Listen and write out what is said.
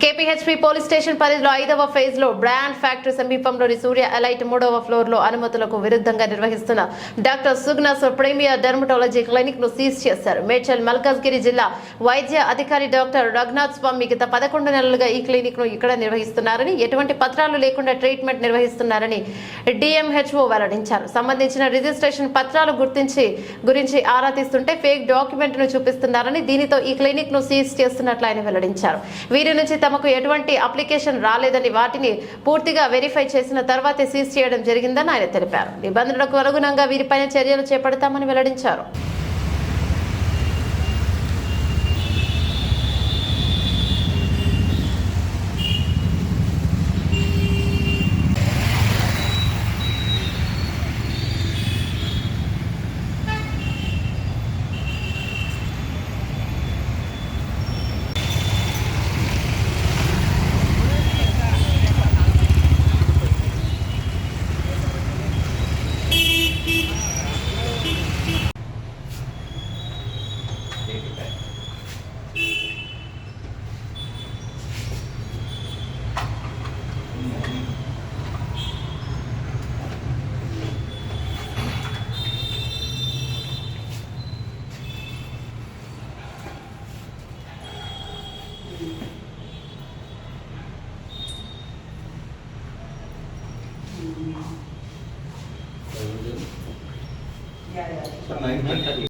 KPHP police station పరిధిలో 5వ phase లో బ్రాండ్ ఫ్యాక్టరీ సమీపంలోని సూర్య ఎలైట్ 3వ ఫ్లోర్ లో అనుమతులకు విరుద్ధంగా నిర్వహిస్తున్న డాక్టర్ సుగ్నాస్ ప్రీమియర్ డెర్మటాలజీ క్లినిక్ ను సీజ్ చేశారు. మేడ్చల్ మల్కాజ్గిరి జిల్లా వైద్య అధికారి డాక్టర్ రఘునాథ్ స్వామి గత 11 నెలలుగా ఈ క్లినిక్ ను ఇక్కడ నిర్వహిస్తున్నారని, ఎటువంటి పత్రాలు లేకుండా ట్రీట్మెంట్ నిర్వహిస్తున్నారని డిఎంహెచ్ఓ వెల్లడించారు. సంబంధించిన రిజిస్ట్రేషన్ పత్రాలు గురించి ఆరా తీస్తుంటే ఫేక్ డాక్యుమెంట్ ను చూపిస్తున్నారని, దీనితో ఈ క్లినిక్ ను సీజ్ చేస్తున్నట్లు ఆయన వెల్లడించారు. వీరి నుంచి తమకు ఎటువంటి అప్లికేషన్ రాలేదని, వాటిని పూర్తిగా వెరిఫై చేసిన తర్వాతే సీజ్ చేయడం జరిగిందని ఆయన తెలిపారు. నిబంధనలకు అనుగుణంగా వీరిపైన చర్యలు చేపడతామని వెల్లడించారు. Yeah.